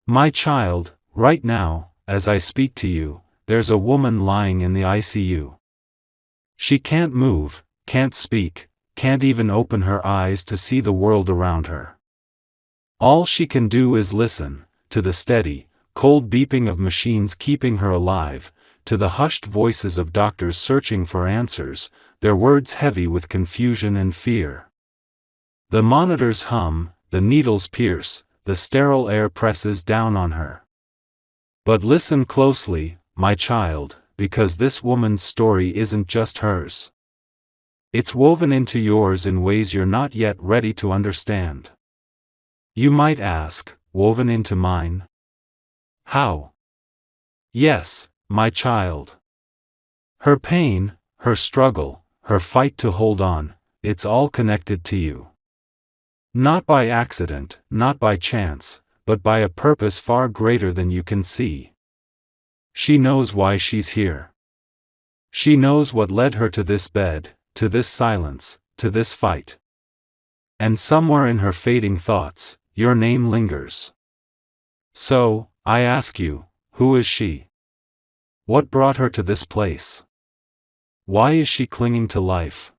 My child, right now, as I speak to you, there's a woman lying in the ICU. She can't move, can't speak, can't even open her eyes to see the world around her. All she can do is listen, to the steady, cold beeping of machines keeping her alive, to the hushed voices of doctors searching for answers, their words heavy with confusion and fear. The monitors hum, the needles pierce, the sterile air presses down on her. But listen closely, my child, because this woman's story isn't just hers. It's woven into yours in ways you're not yet ready to understand. You might ask, woven into mine? How? Yes, my child. Her pain, her struggle, her fight to hold on, it's all connected to you. Not by accident, not by chance, but by a purpose far greater than you can see. She knows why she's here. She knows what led her to this bed, to this silence, to this fight. And somewhere in her fading thoughts, your name lingers. So, I ask you, who is she? What brought her to this place? Why is she clinging to life?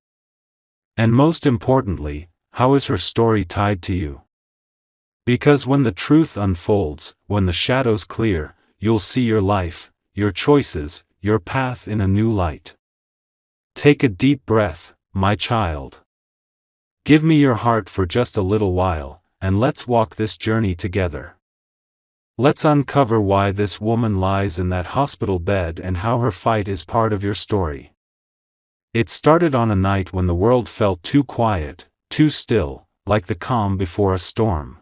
And most importantly, how is her story tied to you? Because when the truth unfolds, when the shadows clear, you'll see your life, your choices, your path in a new light. Take a deep breath, my child. Give me your heart for just a little while, and let's walk this journey together. Let's uncover why this woman lies in that hospital bed and how her fight is part of your story. It started on a night when the world felt too quiet, too still, like the calm before a storm.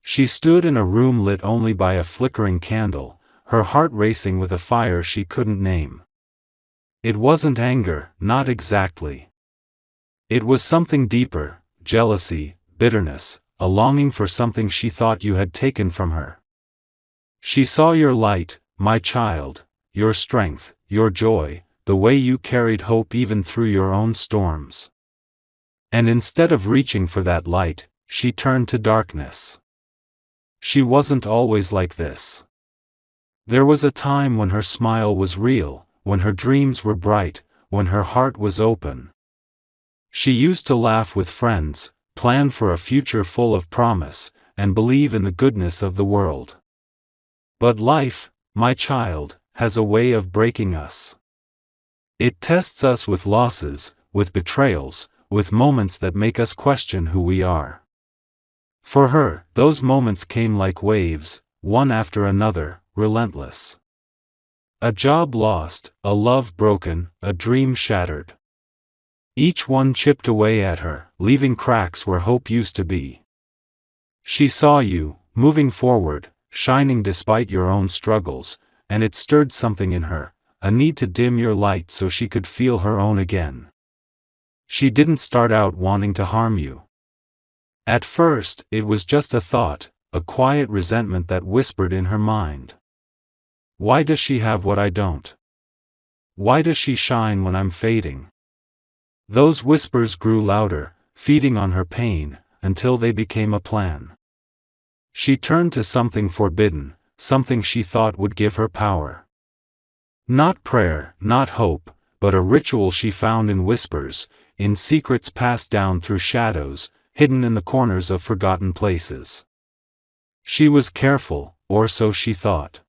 She stood in a room lit only by a flickering candle, her heart racing with a fire she couldn't name. It wasn't anger, not exactly. It was something deeper, jealousy, bitterness, a longing for something she thought you had taken from her. She saw your light, my child, your strength, your joy, the way you carried hope even through your own storms. And instead of reaching for that light, she turned to darkness. She wasn't always like this. There was a time when her smile was real, when her dreams were bright, when her heart was open. She used to laugh with friends, plan for a future full of promise, and believe in the goodness of the world. But life, my child, has a way of breaking us. It tests us with losses, with betrayals, with moments that make us question who we are. For her, those moments came like waves, one after another, relentless. A job lost, a love broken, a dream shattered. Each one chipped away at her, leaving cracks where hope used to be. She saw you, moving forward, shining despite your own struggles, and it stirred something in her, a need to dim your light so she could feel her own again. She didn't start out wanting to harm you. At first, it was just a thought, a quiet resentment that whispered in her mind. Why does she have what I don't? Why does she shine when I'm fading? Those whispers grew louder, feeding on her pain, until they became a plan. She turned to something forbidden, something she thought would give her power. Not prayer, not hope, but a ritual she found in whispers, in secrets passed down through shadows, hidden in the corners of forgotten places. She was careful, or so she thought.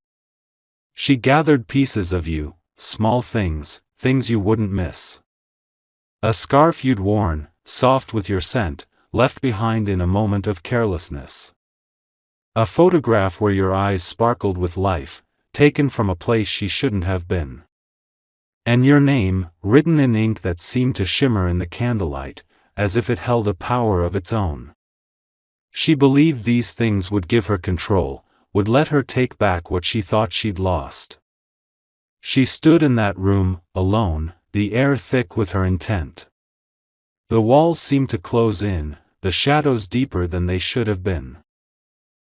She gathered pieces of you, small things, things you wouldn't miss. A scarf you'd worn, soft with your scent, left behind in a moment of carelessness. A photograph where your eyes sparkled with life, taken from a place she shouldn't have been. And your name, written in ink that seemed to shimmer in the candlelight, as if it held a power of its own. She believed these things would give her control, would let her take back what she thought she'd lost. She stood in that room, alone, the air thick with her intent. The walls seemed to close in, the shadows deeper than they should have been.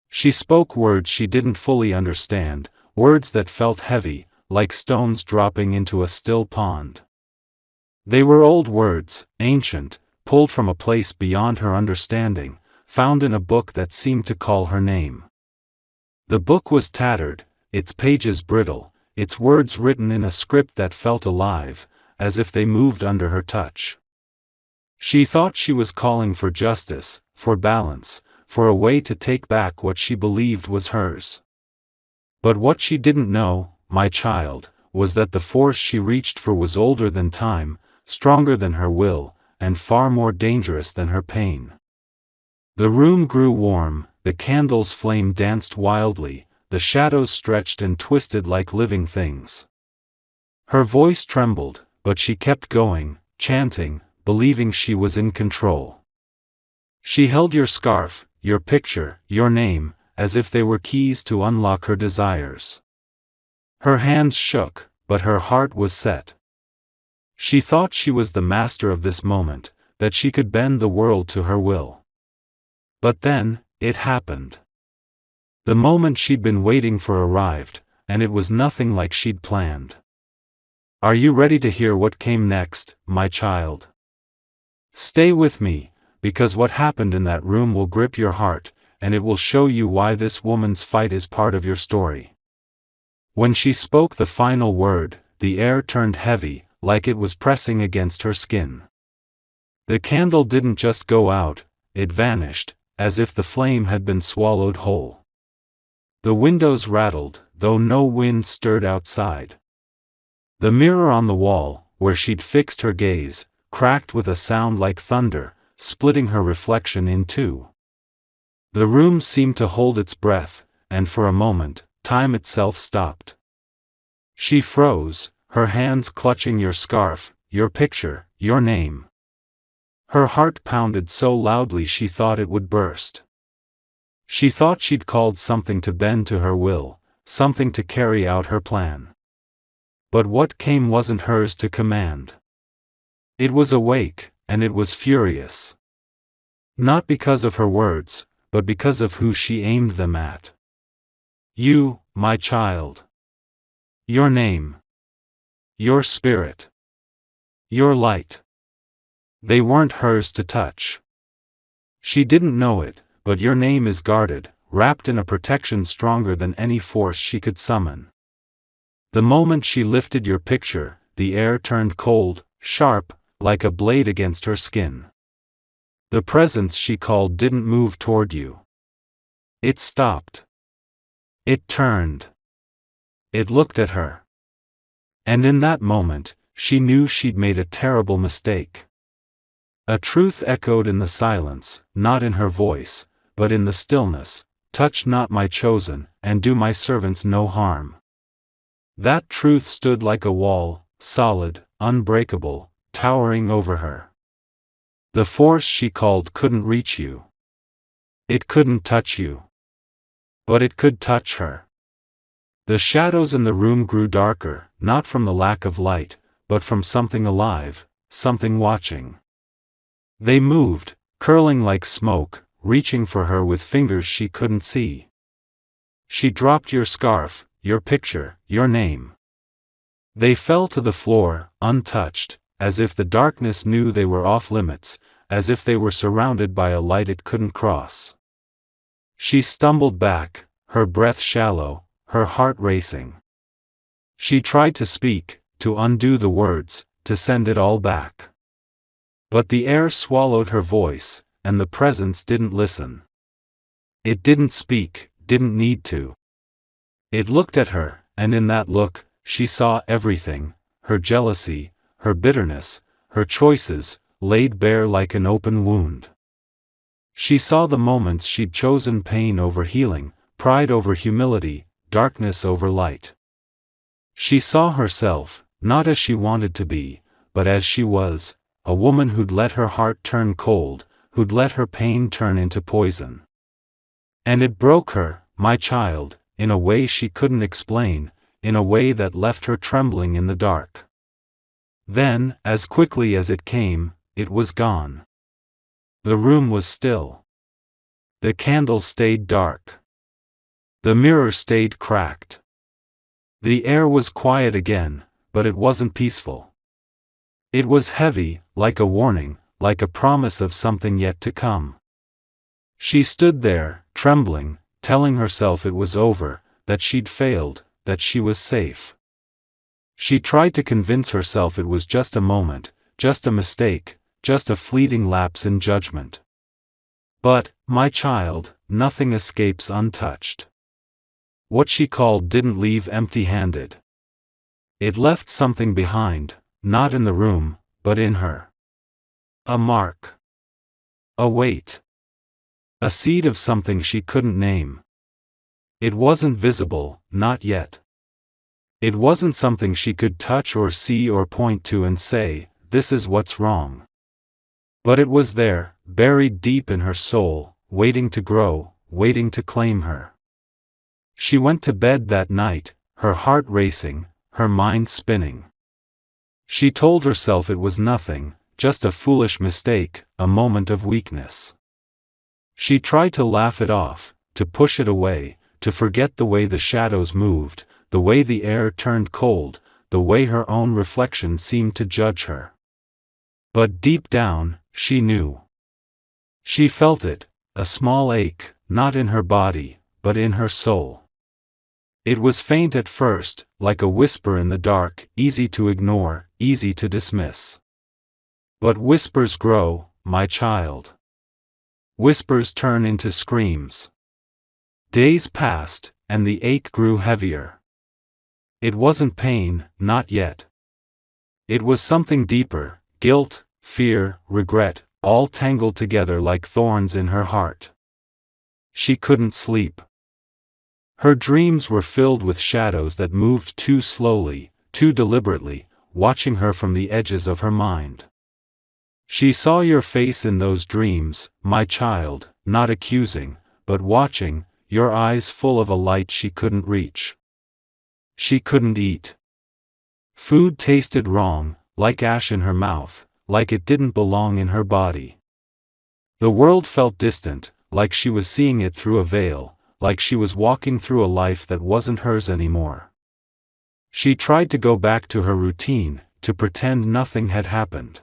She spoke words she didn't fully understand, words that felt heavy, like stones dropping into a still pond. They were old words, ancient, pulled from a place beyond her understanding, found in a book that seemed to call her name. The book was tattered, its pages brittle, its words written in a script that felt alive, as if they moved under her touch. She thought she was calling for justice, for balance, for a way to take back what she believed was hers. But what she didn't know, my child, was that the force she reached for was older than time, stronger than her will, and far more dangerous than her pain. The room grew warm, the candle's flame danced wildly, the shadows stretched and twisted like living things. Her voice trembled, but she kept going, chanting, believing she was in control. She held your scarf, your picture, your name, as if they were keys to unlock her desires. Her hands shook, but her heart was set. She thought she was the master of this moment, that she could bend the world to her will. But then, it happened. The moment she'd been waiting for arrived, and it was nothing like she'd planned. Are you ready to hear what came next, my child? Stay with me, because what happened in that room will grip your heart, and it will show you why this woman's fight is part of your story. When she spoke the final word, the air turned heavy, like it was pressing against her skin. The candle didn't just go out, it vanished, as if the flame had been swallowed whole. The windows rattled, though no wind stirred outside. The mirror on the wall, where she'd fixed her gaze, cracked with a sound like thunder, splitting her reflection in two. The room seemed to hold its breath, and for a moment, time itself stopped. She froze, her hands clutching your scarf, your picture, your name. Her heart pounded so loudly she thought it would burst. She thought she'd called something to bend to her will, something to carry out her plan. But what came wasn't hers to command. It was awake, and it was furious. Not because of her words, but because of who she aimed them at. You, my child. Your name. Your spirit. Your light. They weren't hers to touch. She didn't know it, but your name is guarded, wrapped in a protection stronger than any force she could summon. The moment she lifted your picture, the air turned cold, sharp, like a blade against her skin. The presence she called didn't move toward you. It stopped. It turned. It looked at her. And in that moment, she knew she'd made a terrible mistake. A truth echoed in the silence, not in her voice, but in the stillness. Touch not my chosen, and do my servants no harm. That truth stood like a wall, solid, unbreakable, towering over her. The force she called couldn't reach you. It couldn't touch you. But it could touch her. The shadows in the room grew darker, not from the lack of light, but from something alive, something watching. They moved, curling like smoke, reaching for her with fingers she couldn't see. She dropped your scarf, your picture, your name. They fell to the floor, untouched, as if the darkness knew they were off limits, as if they were surrounded by a light it couldn't cross. She stumbled back, her breath shallow, her heart racing. She tried to speak, to undo the words, to send it all back. But the air swallowed her voice, and the presence didn't listen. It didn't speak, didn't need to. It looked at her, and in that look, she saw everything, her jealousy, her bitterness, her choices, laid bare like an open wound. She saw the moments she'd chosen pain over healing, pride over humility, darkness over light. She saw herself, not as she wanted to be, but as she was, a woman who'd let her heart turn cold, who'd let her pain turn into poison. And it broke her, my child, in a way she couldn't explain, in a way that left her trembling in the dark. Then, as quickly as it came, it was gone. The room was still. The candle stayed dark. The mirror stayed cracked. The air was quiet again, but it wasn't peaceful. It was heavy, like a warning, like a promise of something yet to come. She stood there, trembling, telling herself it was over, that she'd failed, that she was safe. She tried to convince herself it was just a moment, just a mistake, just a fleeting lapse in judgment. But, my child, nothing escapes untouched. What she called didn't leave empty-handed. It left something behind, not in the room, but in her. A mark. A weight. A seed of something she couldn't name. It wasn't visible, not yet. It wasn't something she could touch or see or point to and say, "This is what's wrong." But it was there, buried deep in her soul, waiting to grow, waiting to claim her. She went to bed that night, her heart racing, her mind spinning. She told herself it was nothing, just a foolish mistake, a moment of weakness. She tried to laugh it off, to push it away, to forget the way the shadows moved, the way the air turned cold, the way her own reflection seemed to judge her. But deep down, she knew. She felt it, a small ache, not in her body, but in her soul. It was faint at first, like a whisper in the dark, easy to ignore, easy to dismiss. But whispers grow, my child. Whispers turn into screams. Days passed, and the ache grew heavier. It wasn't pain, not yet. It was something deeper, guilt, fear, regret, all tangled together like thorns in her heart. She couldn't sleep. Her dreams were filled with shadows that moved too slowly, too deliberately, watching her from the edges of her mind. She saw your face in those dreams, my child, not accusing, but watching, your eyes full of a light she couldn't reach. She couldn't eat. Food tasted wrong, like ash in her mouth, like it didn't belong in her body. The world felt distant, like she was seeing it through a veil, like she was walking through a life that wasn't hers anymore. She tried to go back to her routine, to pretend nothing had happened.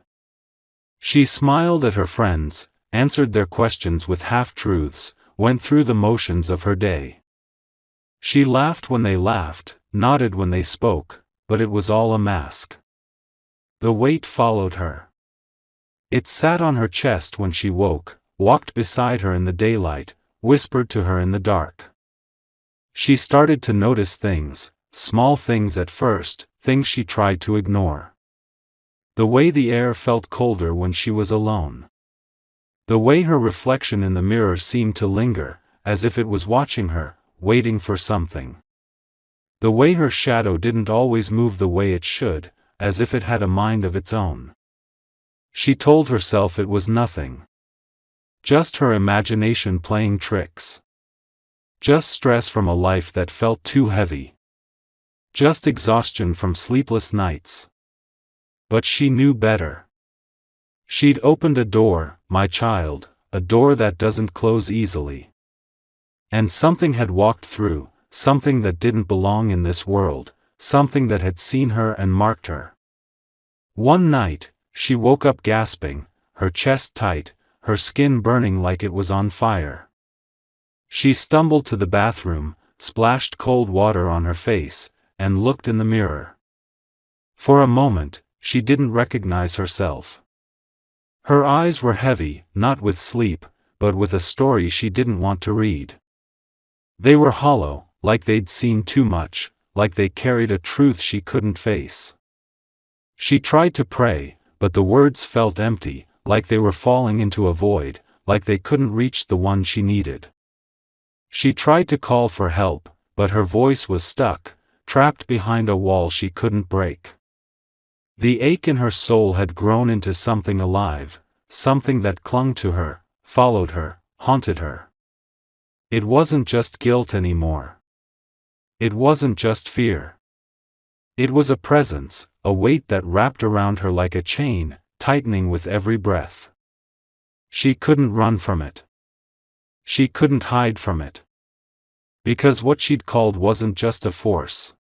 She smiled at her friends, answered their questions with half-truths, went through the motions of her day. She laughed when they laughed, nodded when they spoke, but it was all a mask. The weight followed her. It sat on her chest when she woke, walked beside her in the daylight, whispered to her in the dark. She started to notice things, small things at first, things she tried to ignore. The way the air felt colder when she was alone. The way her reflection in the mirror seemed to linger, as if it was watching her, waiting for something. The way her shadow didn't always move the way it should, as if it had a mind of its own. She told herself it was nothing. Just her imagination playing tricks. Just stress from a life that felt too heavy. Just exhaustion from sleepless nights. But she knew better. She'd opened a door, my child, a door that doesn't close easily. And something had walked through, something that didn't belong in this world, something that had seen her and marked her. One night, she woke up gasping, her chest tight, her skin burning like it was on fire. She stumbled to the bathroom, splashed cold water on her face, and looked in the mirror. For a moment, she didn't recognize herself. Her eyes were heavy, not with sleep, but with a story she didn't want to read. They were hollow, like they'd seen too much, like they carried a truth she couldn't face. She tried to pray, but the words felt empty, like they were falling into a void, like they couldn't reach the one she needed. She tried to call for help, but her voice was stuck, trapped behind a wall she couldn't break. The ache in her soul had grown into something alive, something that clung to her, followed her, haunted her. It wasn't just guilt anymore. It wasn't just fear. It was a presence, a weight that wrapped around her like a chain, tightening with every breath. She couldn't run from it. She couldn't hide from it. Because what she'd called wasn't just a force.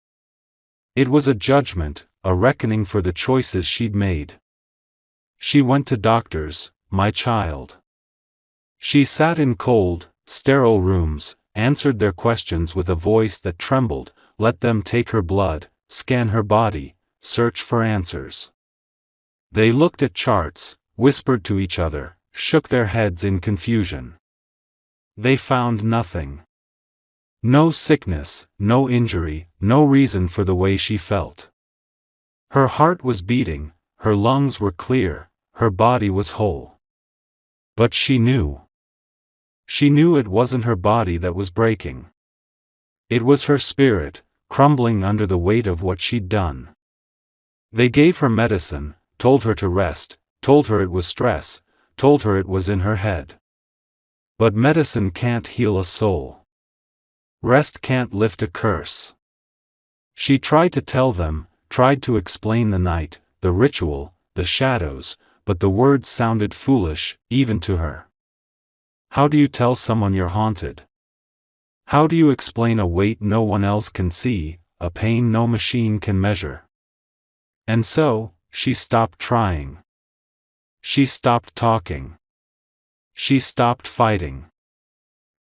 It was a judgment, a reckoning for the choices she'd made. She went to doctors, my child. She sat in cold, sterile rooms, answered their questions with a voice that trembled, let them take her blood, scan her body, search for answers. They looked at charts, whispered to each other, shook their heads in confusion. They found nothing. No sickness, no injury, no reason for the way she felt. Her heart was beating, her lungs were clear, her body was whole. But she knew. She knew it wasn't her body that was breaking. It was her spirit, crumbling under the weight of what she'd done. They gave her medicine, told her to rest, told her it was stress, told her it was in her head. But medicine can't heal a soul. Rest can't lift a curse. She tried to tell them, tried to explain the night, the ritual, the shadows, but the words sounded foolish, even to her. How do you tell someone you're haunted? How do you explain a weight no one else can see, a pain no machine can measure? And so, she stopped trying. She stopped talking. She stopped fighting.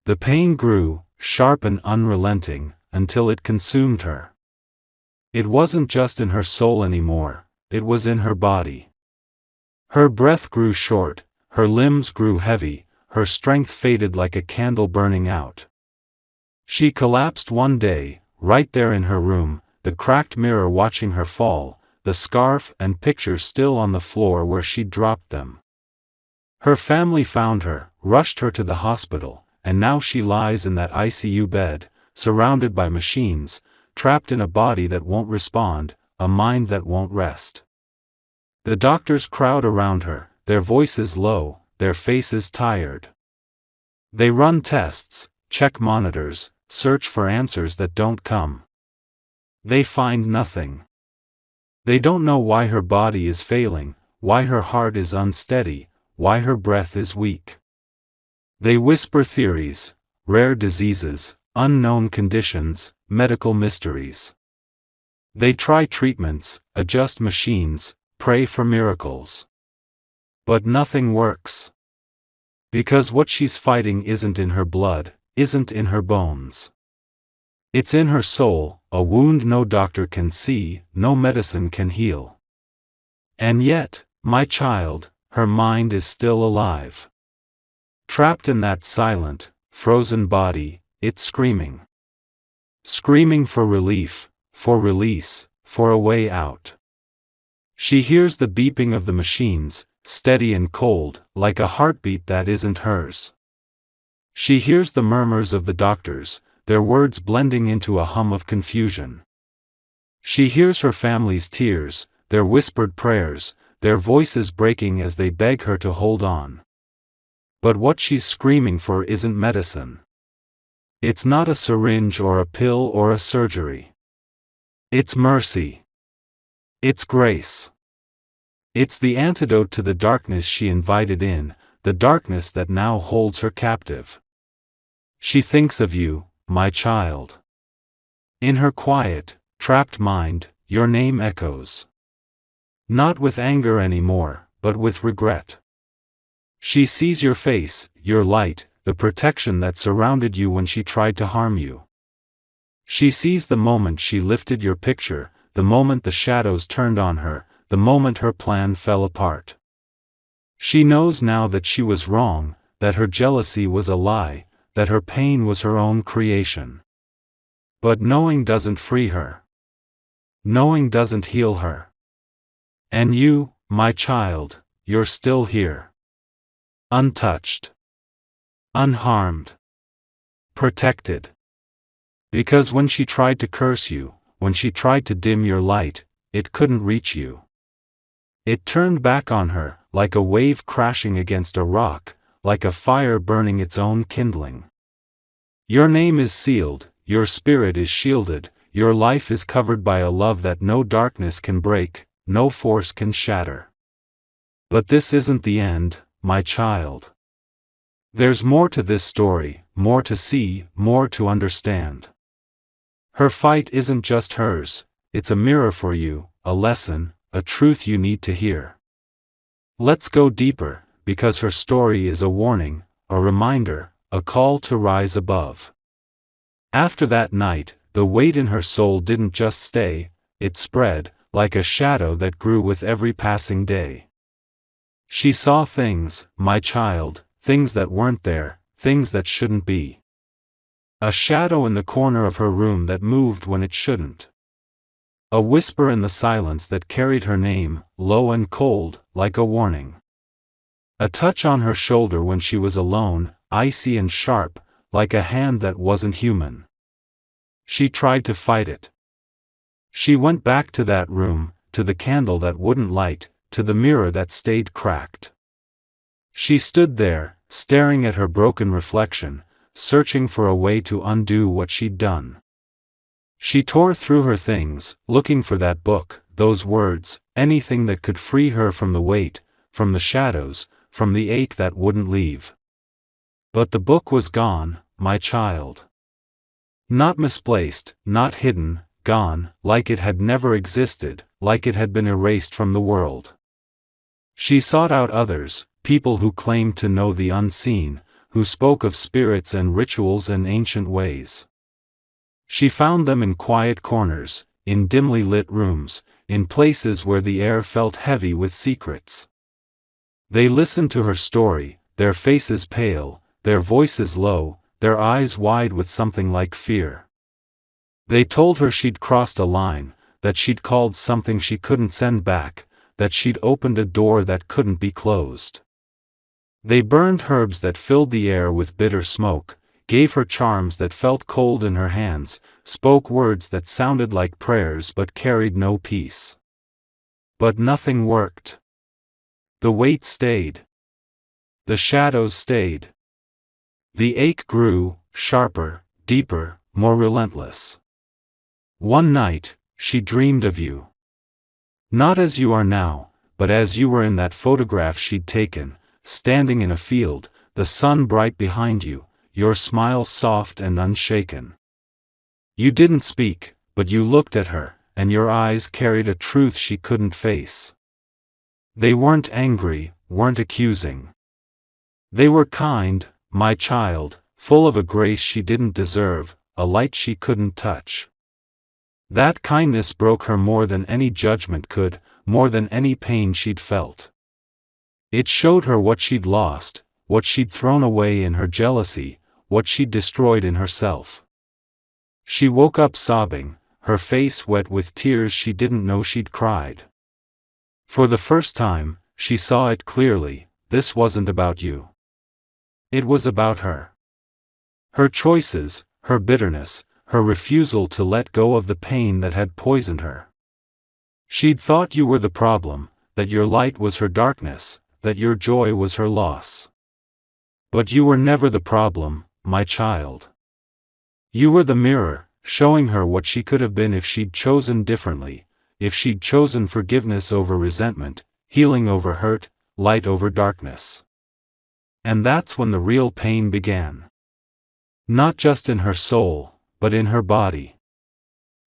The pain grew, sharp and unrelenting, until it consumed her. It wasn't just in her soul anymore, it was in her body. Her breath grew short, her limbs grew heavy, her strength faded like a candle burning out. She collapsed one day, right there in her room, the cracked mirror watching her fall, the scarf and pictures still on the floor where she'd dropped them. Her family found her, rushed her to the hospital, and now she lies in that ICU bed, surrounded by machines, trapped in a body that won't respond, a mind that won't rest. The doctors crowd around her, their voices low, their faces tired. They run tests, check monitors, search for answers that don't come. They find nothing. They don't know why her body is failing, why her heart is unsteady, why her breath is weak. They whisper theories, rare diseases, unknown conditions, medical mysteries. They try treatments, adjust machines, pray for miracles. But nothing works. Because what she's fighting isn't in her blood, isn't in her bones. It's in her soul, a wound no doctor can see, no medicine can heal. And yet, my child, her mind is still alive. Trapped in that silent, frozen body, it's screaming. Screaming for relief, for release, for a way out. She hears the beeping of the machines, steady and cold, like a heartbeat that isn't hers. She hears the murmurs of the doctors, their words blending into a hum of confusion. She hears her family's tears, their whispered prayers, their voices breaking as they beg her to hold on. But what she's screaming for isn't medicine. It's not a syringe or a pill or a surgery. It's mercy. It's grace. It's the antidote to the darkness she invited in, the darkness that now holds her captive. She thinks of you, my child. In her quiet, trapped mind, your name echoes. Not with anger anymore, but with regret. She sees your face, your light, the protection that surrounded you when she tried to harm you. She sees the moment she lifted your picture, the moment the shadows turned on her, the moment her plan fell apart. She knows now that she was wrong, that her jealousy was a lie, that her pain was her own creation. But knowing doesn't free her. Knowing doesn't heal her. And you, my child, you're still here. Untouched. Unharmed. Protected. Because when she tried to curse you, when she tried to dim your light, it couldn't reach you. It turned back on her, like a wave crashing against a rock, like a fire burning its own kindling. Your name is sealed, your spirit is shielded, your life is covered by a love that no darkness can break, no force can shatter. But this isn't the end, my child. There's more to this story, more to see, more to understand. Her fight isn't just hers, it's a mirror for you, a lesson, a truth you need to hear. Let's go deeper, because her story is a warning, a reminder, a call to rise above. After that night, the weight in her soul didn't just stay, it spread, like a shadow that grew with every passing day. She saw things, my child, things that weren't there, things that shouldn't be. A shadow in the corner of her room that moved when it shouldn't. A whisper in the silence that carried her name, low and cold, like a warning. A touch on her shoulder when she was alone, icy and sharp, like a hand that wasn't human. She tried to fight it. She went back to that room, to the candle that wouldn't light, to the mirror that stayed cracked. She stood there, staring at her broken reflection, searching for a way to undo what she'd done. She tore through her things, looking for that book, those words, anything that could free her from the weight, from the shadows, from the ache that wouldn't leave. But the book was gone, my child. Not misplaced, not hidden, gone, like it had never existed, like it had been erased from the world. She sought out others, people who claimed to know the unseen, who spoke of spirits and rituals and ancient ways. She found them in quiet corners, in dimly lit rooms, in places where the air felt heavy with secrets. They listened to her story, their faces pale, their voices low, their eyes wide with something like fear. They told her she'd crossed a line, that she'd called something she couldn't send back, that she'd opened a door that couldn't be closed. They burned herbs that filled the air with bitter smoke, gave her charms that felt cold in her hands, spoke words that sounded like prayers but carried no peace. But nothing worked. The weight stayed. The shadows stayed. The ache grew, sharper, deeper, more relentless. One night, she dreamed of you. Not as you are now, but as you were in that photograph she'd taken, standing in a field, the sun bright behind you, your smile soft and unshaken. You didn't speak, but you looked at her, and your eyes carried a truth she couldn't face. They weren't angry, weren't accusing. They were kind, my child, full of a grace she didn't deserve, a light she couldn't touch. That kindness broke her more than any judgment could, more than any pain she'd felt. It showed her what she'd lost, what she'd thrown away in her jealousy, what she'd destroyed in herself. She woke up sobbing, her face wet with tears she didn't know she'd cried. For the first time, she saw it clearly, this wasn't about you. It was about her. Her choices, her bitterness, her refusal to let go of the pain that had poisoned her. She'd thought you were the problem, that your light was her darkness, that your joy was her loss. But you were never the problem, my child. You were the mirror, showing her what she could have been if she'd chosen differently, if she'd chosen forgiveness over resentment, healing over hurt, light over darkness. And that's when the real pain began. Not just in her soul, but in her body.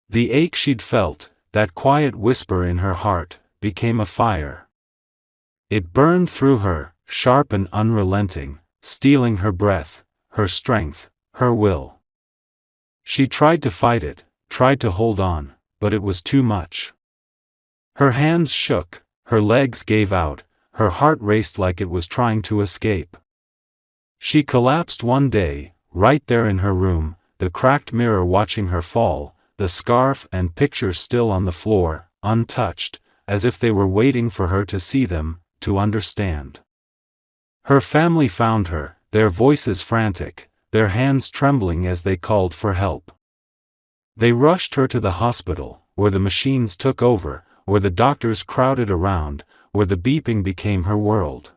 The ache she'd felt, that quiet whisper in her heart, became a fire. It burned through her, sharp and unrelenting, stealing her breath, her strength, her will. She tried to fight it, tried to hold on, but it was too much. Her hands shook, her legs gave out, her heart raced like it was trying to escape. She collapsed one day, right there in her room, the cracked mirror watching her fall, the scarf and pictures still on the floor, untouched, as if they were waiting for her to see them, to understand. Her family found her, their voices frantic, their hands trembling as they called for help. They rushed her to the hospital, where the machines took over, where the doctors crowded around, where the beeping became her world.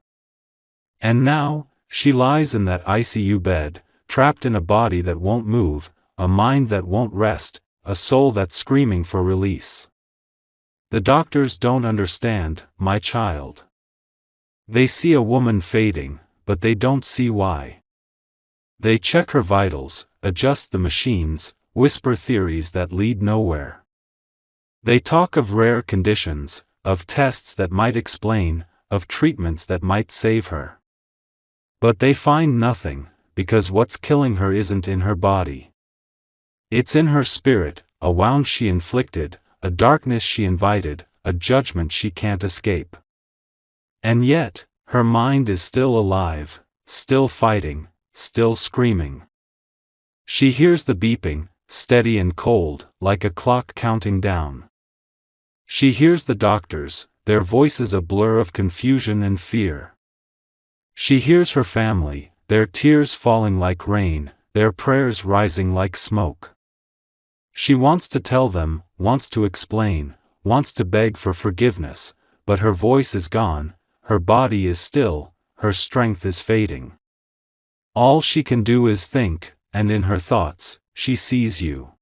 And now, she lies in that ICU bed, trapped in a body that won't move, a mind that won't rest, a soul that's screaming for release. The doctors don't understand, my child. They see a woman fading, but they don't see why. They check her vitals, adjust the machines, whisper theories that lead nowhere. They talk of rare conditions, of tests that might explain, of treatments that might save her. But they find nothing, because what's killing her isn't in her body. It's in her spirit, a wound she inflicted, a darkness she invited, a judgment she can't escape. And yet, her mind is still alive, still fighting, still screaming. She hears the beeping, steady and cold, like a clock counting down. She hears the doctors, their voices a blur of confusion and fear. She hears her family, their tears falling like rain, their prayers rising like smoke. She wants to tell them, wants to explain, wants to beg for forgiveness, but her voice is gone, her body is still, her strength is fading. All she can do is think, and in her thoughts, she sees you.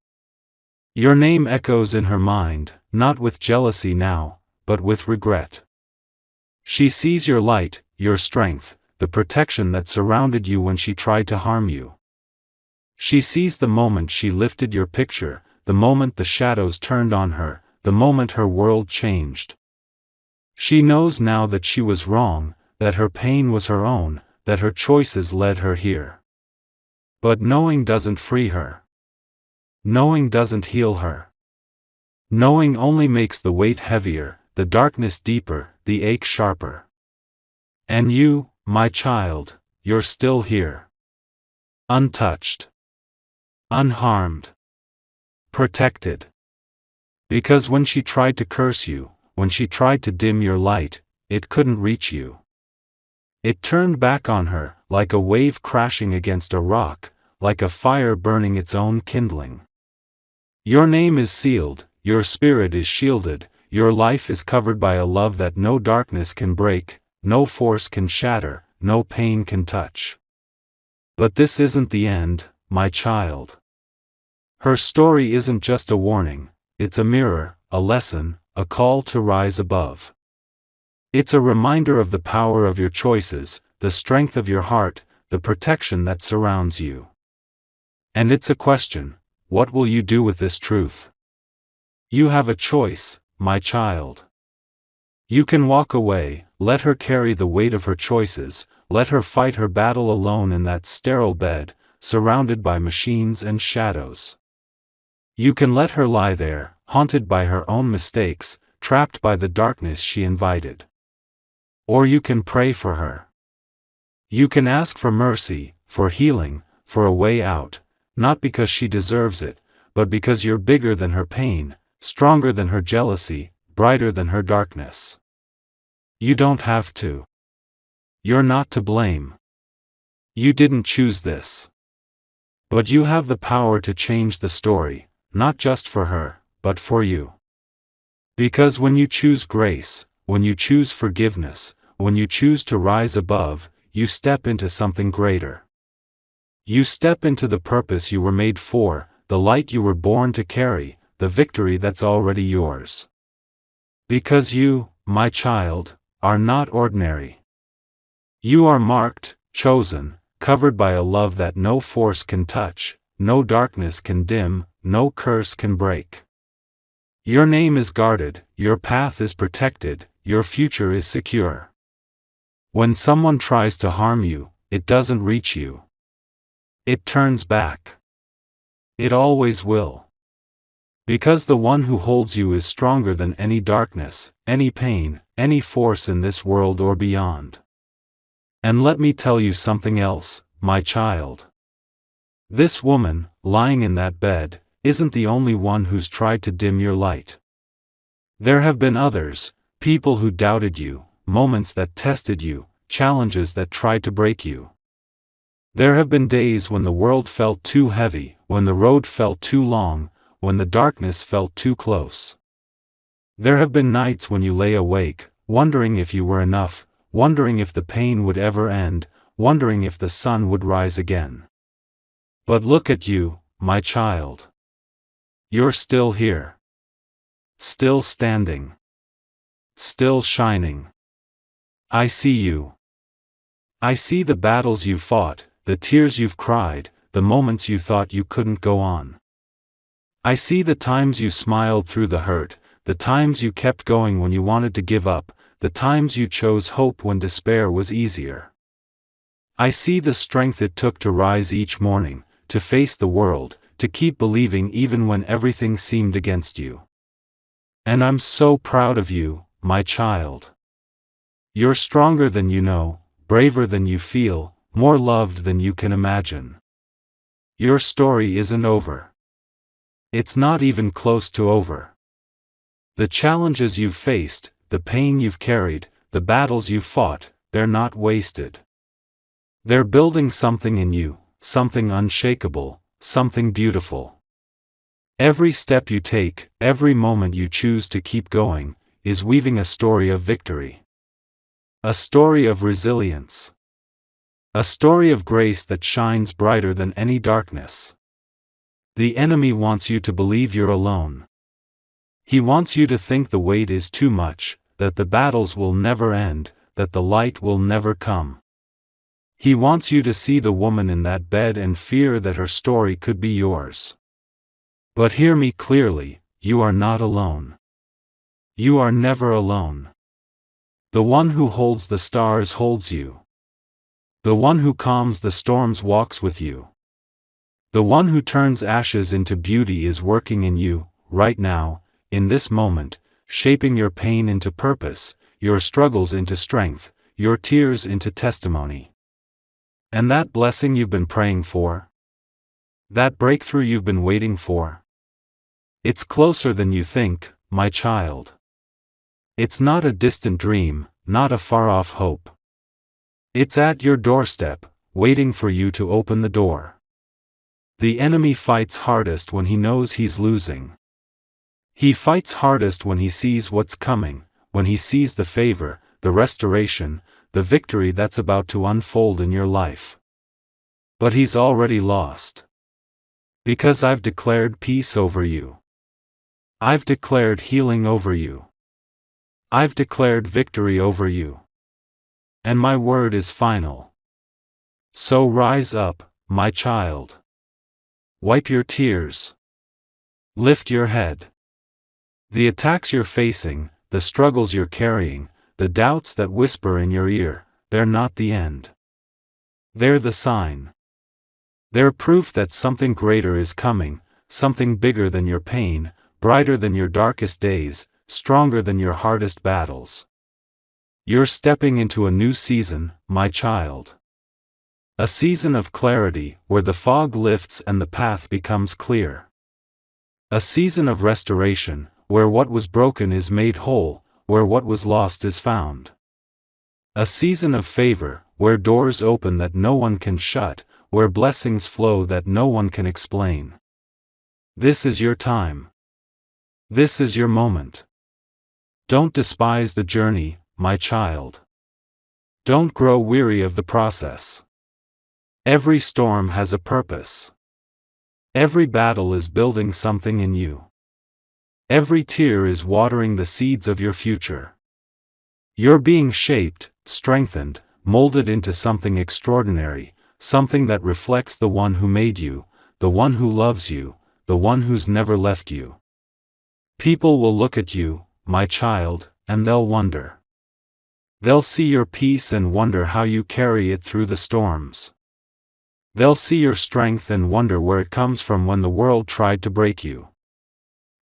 Your name echoes in her mind, not with jealousy now, but with regret. She sees your light, your strength, the protection that surrounded you when she tried to harm you. She sees the moment she lifted your picture, the moment the shadows turned on her, the moment her world changed. She knows now that she was wrong, that her pain was her own, that her choices led her here. But knowing doesn't free her. Knowing doesn't heal her. Knowing only makes the weight heavier, the darkness deeper, the ache sharper. And you, my child, you're still here. Untouched. Unharmed. Protected. Because when she tried to curse you, when she tried to dim your light, it couldn't reach you. It turned back on her, like a wave crashing against a rock, like a fire burning its own kindling. Your name is sealed, your spirit is shielded, your life is covered by a love that no darkness can break, no force can shatter, no pain can touch. But this isn't the end, my child. Her story isn't just a warning, it's a mirror, a lesson, a call to rise above. It's a reminder of the power of your choices, the strength of your heart, the protection that surrounds you. And it's a question: what will you do with this truth? You have a choice, my child. You can walk away, let her carry the weight of her choices, let her fight her battle alone in that sterile bed, surrounded by machines and shadows. You can let her lie there, haunted by her own mistakes, trapped by the darkness she invited. Or you can pray for her. You can ask for mercy, for healing, for a way out, not because she deserves it, but because you're bigger than her pain, stronger than her jealousy, brighter than her darkness. You don't have to. You're not to blame. You didn't choose this. But you have the power to change the story, not just for her, but for you. Because when you choose grace, when you choose forgiveness, when you choose to rise above, you step into something greater. You step into the purpose you were made for, the light you were born to carry, the victory that's already yours. Because you, my child, are not ordinary. You are marked, chosen, covered by a love that no force can touch, no darkness can dim, no curse can break. Your name is guarded, your path is protected, your future is secure. When someone tries to harm you, it doesn't reach you. It turns back. It always will. Because the one who holds you is stronger than any darkness, any pain, any force in this world or beyond. And let me tell you something else, my child. This woman, lying in that bed, isn't the only one who's tried to dim your light. There have been others, people who doubted you, moments that tested you, challenges that tried to break you. There have been days when the world felt too heavy, when the road felt too long, when the darkness felt too close. There have been nights when you lay awake, wondering if you were enough, wondering if the pain would ever end, wondering if the sun would rise again. But look at you, my child. You're still here. Still standing. Still shining. I see you. I see the battles you fought, the tears you've cried, the moments you thought you couldn't go on. I see the times you smiled through the hurt, the times you kept going when you wanted to give up, the times you chose hope when despair was easier. I see the strength it took to rise each morning, to face the world, to keep believing even when everything seemed against you. And I'm so proud of you, my child. You're stronger than you know, braver than you feel, more loved than you can imagine. Your story isn't over. It's not even close to over. The challenges you've faced, the pain you've carried, the battles you've fought, they're not wasted. They're building something in you, something unshakable, something beautiful. Every step you take, every moment you choose to keep going, is weaving a story of victory. A story of resilience. A story of grace that shines brighter than any darkness. The enemy wants you to believe you're alone. He wants you to think the weight is too much, that the battles will never end, that the light will never come. He wants you to see the woman in that bed and fear that her story could be yours. But hear me clearly, you are not alone. You are never alone. The one who holds the stars holds you. The one who calms the storms walks with you. The one who turns ashes into beauty is working in you, right now, in this moment, shaping your pain into purpose, your struggles into strength, your tears into testimony. And that blessing you've been praying for? That breakthrough you've been waiting for? It's closer than you think, my child. It's not a distant dream, not a far-off hope. It's at your doorstep, waiting for you to open the door. The enemy fights hardest when he knows he's losing. He fights hardest when he sees what's coming, when he sees the favor, the restoration, the victory that's about to unfold in your life. But he's already lost. Because I've declared peace over you. I've declared healing over you. I've declared victory over you. And my word is final. So rise up, my child. Wipe your tears. Lift your head. The attacks you're facing, the struggles you're carrying, the doubts that whisper in your ear, they're not the end. They're the sign. They're proof that something greater is coming, something bigger than your pain, brighter than your darkest days, stronger than your hardest battles. You're stepping into a new season, my child. A season of clarity, where the fog lifts and the path becomes clear. A season of restoration, where what was broken is made whole, where what was lost is found. A season of favor, where doors open that no one can shut, where blessings flow that no one can explain. This is your time. This is your moment. Don't despise the journey, my child. Don't grow weary of the process. Every storm has a purpose. Every battle is building something in you. Every tear is watering the seeds of your future. You're being shaped, strengthened, molded into something extraordinary, something that reflects the one who made you, the one who loves you, the one who's never left you. People will look at you, my child, and they'll wonder. They'll see your peace and wonder how you carry it through the storms. They'll see your strength and wonder where it comes from when the world tried to break you.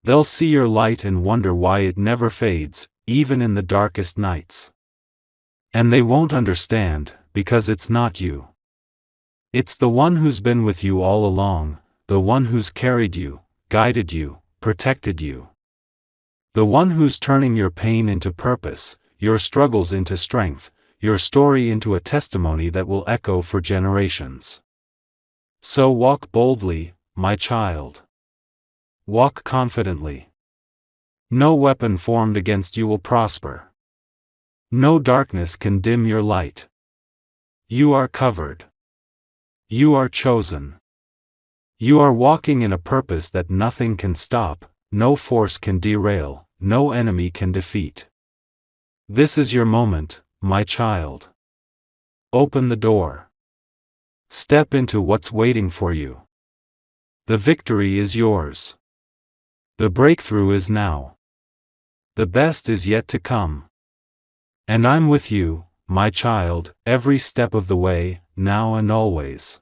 They'll see your light and wonder why it never fades, even in the darkest nights. And they won't understand, because it's not you. It's the one who's been with you all along, the one who's carried you, guided you, protected you. The one who's turning your pain into purpose, your struggles into strength, your story into a testimony that will echo for generations. So walk boldly, my child. Walk confidently. No weapon formed against you will prosper. No darkness can dim your light. You are covered. You are chosen. You are walking in a purpose that nothing can stop, no force can derail, no enemy can defeat. This is your moment, my child. Open the door. Step into what's waiting for you. The victory is yours. The breakthrough is now. The best is yet to come. And I'm with you, my child, every step of the way, now and always.